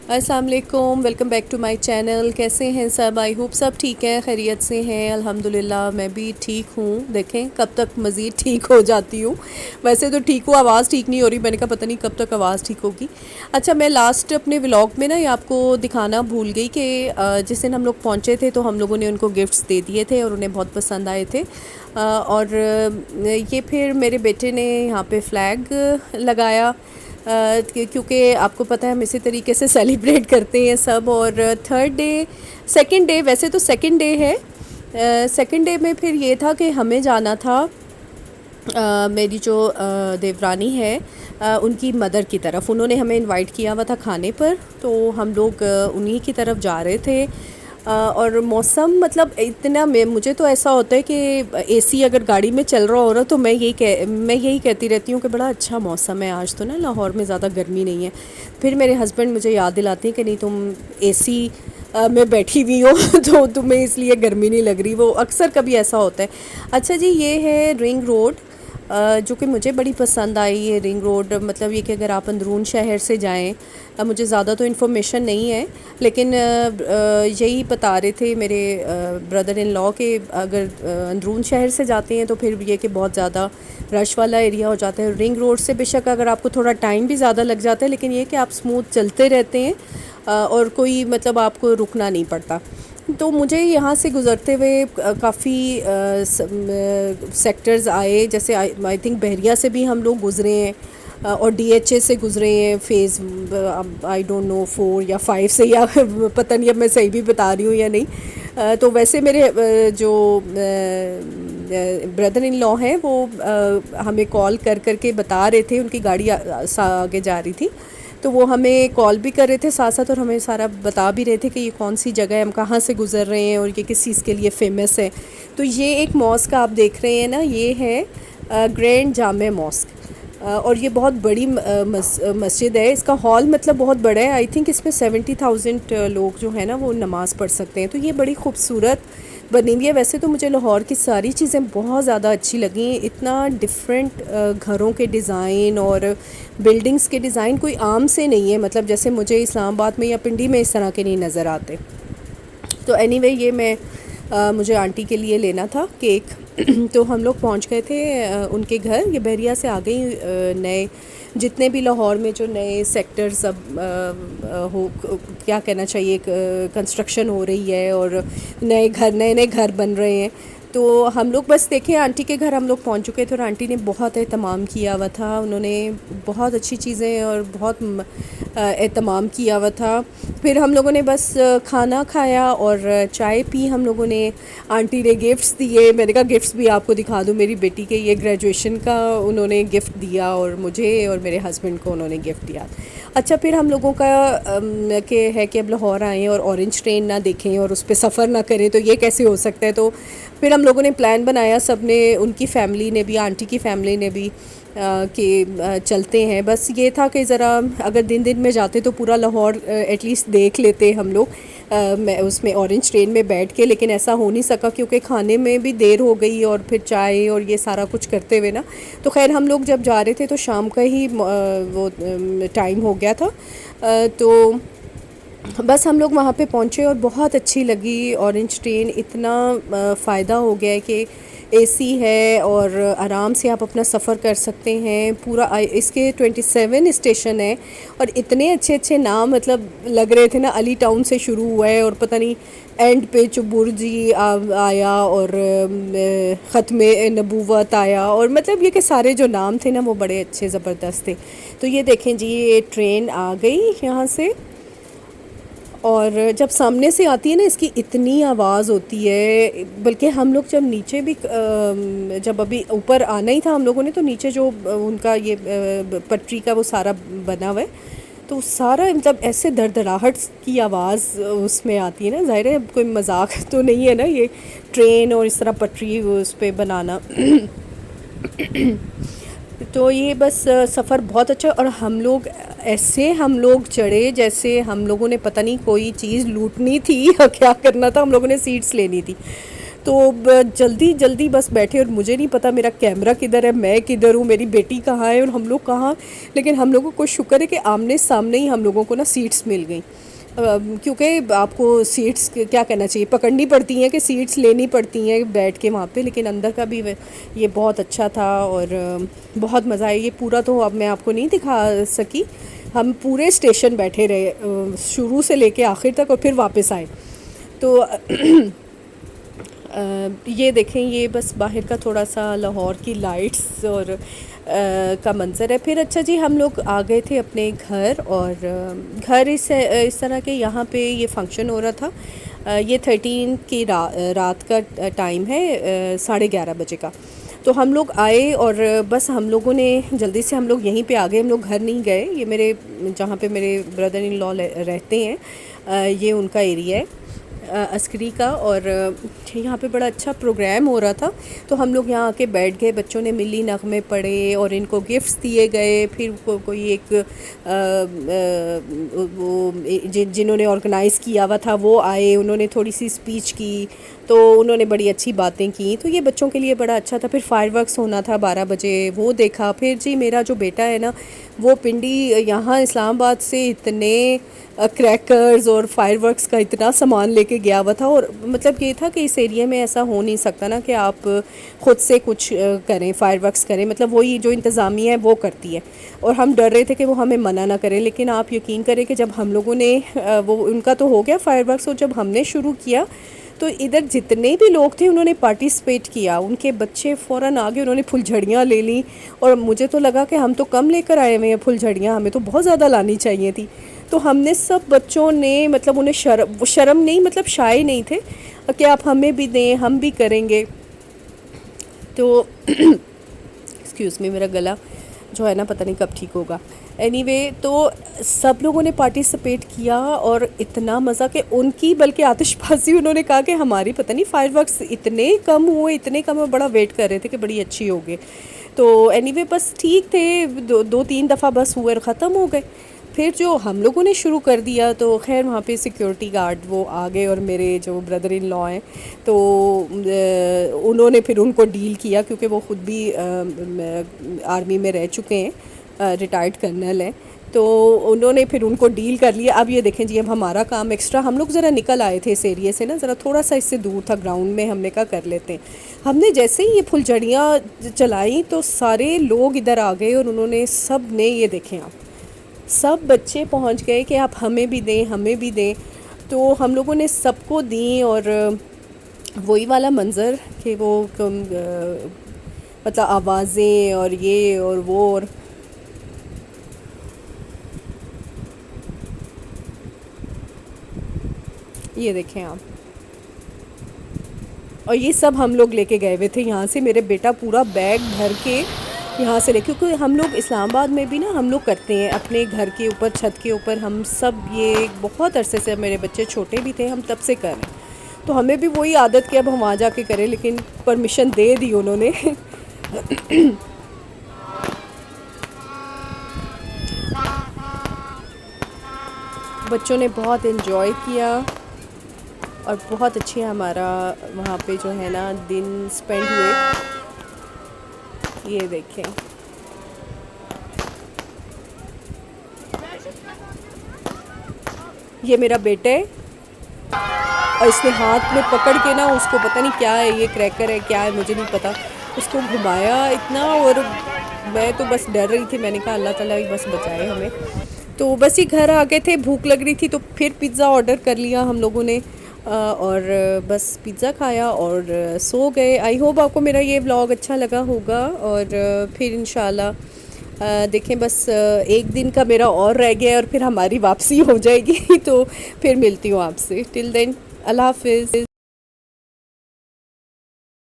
अस्सलाम वालेकुम, welcome back to my channel. कैसे हैं सब? आई होप सब ठीक हैं, खैरियत से हैं। अल्हम्दुलिल्लाह मैं भी ठीक हूँ। देखें कब तक मज़ीद ठीक हो जाती हूँ। वैसे तो ठीक हूँ, आवाज़ ठीक नहीं हो रही। मैंने कहा पता नहीं कब तक आवाज़ ठीक होगी। अच्छा, मैं लास्ट अपने व्लॉग में ना ये आपको दिखाना भूल गई कि जिस दिन हम लोग पहुँचे थे तो हम लोगों ने उनको गिफ्ट्स दे दिए थे और उन्हें बहुत पसंद आए थे। और ये फिर मेरे बेटे ने यहाँ पे फ्लैग लगाया, क्योंकि आपको पता है हम इसी तरीके से सेलिब्रेट करते हैं सब। और थर्ड डे, सेकंड डे, वैसे तो सेकंड डे है। सेकंड डे में फिर ये था कि हमें जाना था मेरी जो देवरानी है उनकी मदर की तरफ। उन्होंने हमें इनवाइट किया हुआ था खाने पर, तो हम लोग उन्हीं की तरफ जा रहे थे। और मौसम मतलब इतना, मुझे तो ऐसा होता है कि एसी अगर गाड़ी में चल रहा हो रहा तो मैं यही कहती रहती हूँ कि बड़ा अच्छा मौसम है आज तो ना, लाहौर में ज़्यादा गर्मी नहीं है। फिर मेरे हस्बैंड मुझे याद दिलाते हैं कि नहीं तुम एसी में बैठी हुई हो तो तुम्हें इसलिए गर्मी नहीं लग रही। वो अक्सर कभी ऐसा होता है। अच्छा जी, ये है रिंग रोड, जो कि मुझे बड़ी पसंद आई है। रिंग रोड मतलब ये कि अगर आप अंदरून शहर से जाएं, मुझे ज़्यादा तो इन्फॉर्मेशन नहीं है, लेकिन यही बता रहे थे मेरे ब्रदर इन लॉ के अगर अंदरून शहर से जाते हैं तो फिर ये कि बहुत ज़्यादा रश वाला एरिया हो जाता है। रिंग रोड से बेशक अगर आपको थोड़ा टाइम भी ज़्यादा लग जाता है, लेकिन ये कि आप स्मूथ चलते रहते हैं और कोई मतलब आपको रुकना नहीं पड़ता। तो मुझे यहाँ से गुज़रते हुए काफ़ी सेक्टर्स आए, जैसे आई थिंक बहरिया से भी हम लोग गुज़रे हैं और डीएचए से गुज़रे हैं फेज़, आई डोंट नो 4 या 5 से, या पता नहीं अब मैं सही भी बता रही हूँ या नहीं। तो वैसे मेरे जो ब्रदर इन लॉ हैं वो हमें कॉल कर के बता रहे थे, उनकी गाड़ी आगे जा रही थी तो वो हमें कॉल भी कर रहे थे साथ साथ, और हमें सारा बता भी रहे थे कि ये कौन सी जगह है, हम कहाँ से गुज़र रहे हैं और ये किस चीज़ के लिए फ़ेमस है। तो ये एक मॉस्क आप देख रहे हैं ना, ये है ग्रैंड जामे मॉस्क। और ये बहुत बड़ी मस्जिद है। इसका हॉल मतलब बहुत बड़ा है। आई थिंक इसमें 70,000 लोग जो है ना वो नमाज़ पढ़ सकते हैं। तो ये बड़ी खूबसूरत बनी हुई है। वैसे तो मुझे लाहौर की सारी चीज़ें बहुत ज़्यादा अच्छी लगी। इतना डिफरेंट घरों के डिज़ाइन और बिल्डिंग्स के डिज़ाइन कोई आम से नहीं है, मतलब जैसे मुझे इस्लामाबाद में या पिंडी में इस तरह के नहीं नज़र आते। तो एनीवे ये मैं मुझे आंटी के लिए लेना था केक तो हम लोग पहुंच गए थे उनके घर। ये बहरिया से आ गई नए जितने भी लाहौर में जो नए सेक्टर्स अब हो, क्या कहना चाहिए, कंस्ट्रक्शन हो रही है और नए नए घर बन रहे हैं। तो हम लोग बस देखें आंटी के घर हम लोग पहुंच चुके थे और आंटी ने बहुत एहतमाम किया हुआ था। उन्होंने बहुत अच्छी चीज़ें और बहुत एहतमाम किया हुआ था। फिर हम लोगों ने बस खाना खाया और चाय पी हम लोगों ने। आंटी ने गिफ्ट्स दिए। मैंने कहा गिफ्ट्स भी आपको दिखा दूँ। मेरी बेटी के ये ग्रेजुएशन का उन्होंने गिफ्ट दिया और मुझे और मेरे हस्बैंड को उन्होंने गिफ्ट दिया। अच्छा, फिर हम लोगों का के है कि अब लाहौर आएँ और ऑरेंज ट्रेन ना देखें और उस पर सफ़र ना करें, तो ये कैसे हो सकता है। तो फिर हम लोगों ने प्लान बनाया, सब ने, उनकी फ़ैमिली ने भी, आंटी की फ़ैमिली ने भी कि चलते हैं। बस ये था कि ज़रा अगर दिन दिन में जाते तो पूरा लाहौर एटलीस्ट देख लेते हम लोग मैं उसमें ऑरेंज ट्रेन में बैठ के, लेकिन ऐसा हो नहीं सका क्योंकि खाने में भी देर हो गई और फिर चाय और ये सारा कुछ करते हुए ना। तो खैर हम लोग जब जा रहे थे तो शाम का ही वो टाइम हो गया था। तो बस हम लोग वहाँ पे पहुँचे और बहुत अच्छी लगी ऑरेंज ट्रेन। इतना फ़ायदा हो गया है कि एसी है और आराम से आप अपना सफ़र कर सकते हैं। पूरा इसके 27 स्टेशन है और इतने अच्छे अच्छे नाम मतलब लग रहे थे ना। अली टाउन से शुरू हुआ है और पता नहीं एंड पे चुबुर्जी आया और ख़त्म नबूवत आया, और मतलब ये कि सारे जो नाम थे ना वो बड़े अच्छे ज़बरदस्त थे। तो ये देखें जी, ये ट्रेन आ गई यहाँ से और जब सामने से आती है ना इसकी इतनी आवाज़ होती है। बल्कि हम लोग जब नीचे भी जब अभी ऊपर आना ही था हम लोगों ने, तो नीचे जो उनका ये पटरी का वो सारा बना हुआ है, तो सारा मतलब ऐसे दरदराहट की आवाज़ उसमें आती है ना। ज़ाहिर है कोई मजाक तो नहीं है ना ये ट्रेन और इस तरह पटरी उस पर बनाना तो ये बस सफ़र बहुत अच्छा। और हम लोग चढ़े जैसे हम लोगों ने पता नहीं कोई चीज़ लूटनी थी या क्या करना था, हम लोगों ने सीट्स लेनी थी। तो जल्दी जल्दी बस बैठे, और मुझे नहीं पता मेरा कैमरा किधर है, मैं किधर हूँ, मेरी बेटी कहाँ है और हम लोग कहाँ। लेकिन हम लोगों को शुक्र है कि आमने सामने ही हम लोगों को ना सीट्स मिल गई, क्योंकि आपको सीट्स क्या कहना चाहिए, पकड़नी पड़ती हैं कि सीट्स लेनी पड़ती हैं बैठ के वहाँ पे। लेकिन अंदर का भी ये बहुत अच्छा था और बहुत मज़ा आया। ये पूरा तो अब मैं आपको नहीं दिखा सकी, हम पूरे स्टेशन बैठे रहे शुरू से लेके आखिर तक, और फिर वापस आए। तो ये देखें, ये बस बाहर का थोड़ा सा लाहौर की लाइट्स और का मंज़र है। फिर अच्छा जी, हम लोग आ गए थे अपने घर, और घर इस तरह के यहाँ पे ये फ़ंक्शन हो रहा था। ये 13 की रात का टाइम है, 11:30 बजे का। तो हम लोग आए और बस हम लोगों ने जल्दी से हम लोग यहीं पे आ गए, हम लोग घर नहीं गए। ये मेरे जहाँ पे मेरे ब्रदर इन लॉ रहते हैं, ये उनका एरिया है अस्करी का, और यहाँ पे बड़ा अच्छा प्रोग्राम हो रहा था। तो हम लोग यहाँ आके बैठ गए, बच्चों ने मिली नगमे पढ़े और इनको गिफ्ट्स दिए गए। फिर कोई एक वो जिन्होंने ऑर्गेनाइज़ किया हुआ था वो आए, उन्होंने थोड़ी सी स्पीच की, तो उन्होंने बड़ी अच्छी बातें की। तो ये बच्चों के लिए बड़ा अच्छा था। फिर फायरवर्क्स होना था 12 बजे, वो देखा। फिर जी मेरा जो बेटा है ना, वो पिंडी यहाँ इस्लामाबाद से इतने क्रैकर्स और फायरवर्क्स का इतना सामान लेके गया हुआ था। और मतलब ये था कि इस एरिया में ऐसा हो नहीं सकता ना कि आप ख़ुद से कुछ करें, फायरवर्क्स करें, मतलब वही जो इंतज़ामिया है वो करती है। और हम डर रहे थे कि वो हमें मना ना करें। लेकिन आप यकीन करें कि जब हम लोगों ने वो उनका तो हो गया फायरवर्क्स, और जब हमने शुरू किया तो इधर जितने भी लोग थे उन्होंने पार्टिसिपेट किया। उनके बच्चे फ़ौरन आगे, उन्होंने फुलझड़ियाँ ले ली। और मुझे तो लगा कि हम तो कम लेकर आए हुए हैं फुलझड़ियाँ, हमें तो बहुत ज़्यादा लानी चाहिए थी। तो हमने सब बच्चों ने, मतलब उन्हें शर्म नहीं, मतलब शाय नहीं थे कि आप हमें भी दें, हम भी करेंगे। तो एक्सक्यूज़ मी, मेरा गला जो है ना पता नहीं कब ठीक होगा। एनीवे, तो सब लोगों ने पार्टिसिपेट किया और इतना मज़ा कि उनकी बल्कि आतिशबाज़ी, उन्होंने कहा कि हमारी पता नहीं फायरवर्क्स इतने कम हुए, इतने कम हुए, बड़ा वेट कर रहे थे कि बड़ी अच्छी होगी। तो एनीवे बस ठीक थे, दो तीन दफ़ा बस हुए और ख़त्म हो गए। फिर जो हम लोगों ने शुरू कर दिया, तो खैर वहाँ पे सिक्योरिटी गार्ड वो आ गए, और मेरे जो ब्रदर इन लॉ हैं तो उन्होंने फिर उनको डील किया, क्योंकि वो ख़ुद भी आर्मी में रह चुके हैं, रिटायर्ड कर्नल हैं। तो उन्होंने फिर उनको डील कर लिया। अब ये देखें जी, अब हमारा काम एक्स्ट्रा, हम लोग ज़रा निकल आए थे इस एरिया से ना, ज़रा थोड़ा सा इससे दूर था ग्राउंड में, हमने कहा कर लेते हैं। हमने जैसे ही ये फुलझड़ियाँ चलाई तो सारे लोग इधर आ गए, और उन्होंने सब ने, ये देखें आप, सब बच्चे पहुंच गए कि आप हमें भी दें, हमें भी दें। तो हम लोगों ने सबको दी, और वही वाला मंज़र कि वो मतलब आवाज़ें और ये और वो, और ये देखें आप, और ये सब हम लोग लेके गए हुए थे यहाँ से। मेरे बेटा पूरा बैग भर के यहाँ से ले, क्योंकि हम लोग इस्लामाबाद में भी ना हम लोग करते हैं अपने घर के ऊपर, छत के ऊपर, हम सब ये बहुत अरसे से, मेरे बच्चे छोटे भी थे, हम तब से कर रहे हैं। तो हमें भी वही आदत कि अब हम वहाँ जाके करें, लेकिन परमिशन दे दी उन्होंने। बच्चों ने बहुत इन्जॉय किया, और बहुत अच्छे हमारा वहाँ पे जो है ना दिन स्पेंड हुए। ये देखें, ये मेरा बेटा है, और इसने हाथ में पकड़ के ना, उसको पता नहीं क्या है, ये क्रैकर है क्या है मुझे नहीं पता, उसको घुमाया इतना, और मैं तो बस डर रही थी। मैंने कहा अल्लाह ताला ही बस बचाए हमें। तो बस ये घर आ गए थे, भूख लग रही थी, तो फिर पिज़्ज़ा ऑर्डर कर लिया हम लोगों ने, और बस पिज़्ज़ा खाया और सो गए। आई होप आपको मेरा ये व्लॉग अच्छा लगा होगा, और फिर इंशाल्लाह देखें, बस एक दिन का मेरा और रह गया, और फिर हमारी वापसी हो जाएगी। तो फिर मिलती हूँ आपसे। टिल देन, अल्लाह हाफिज़।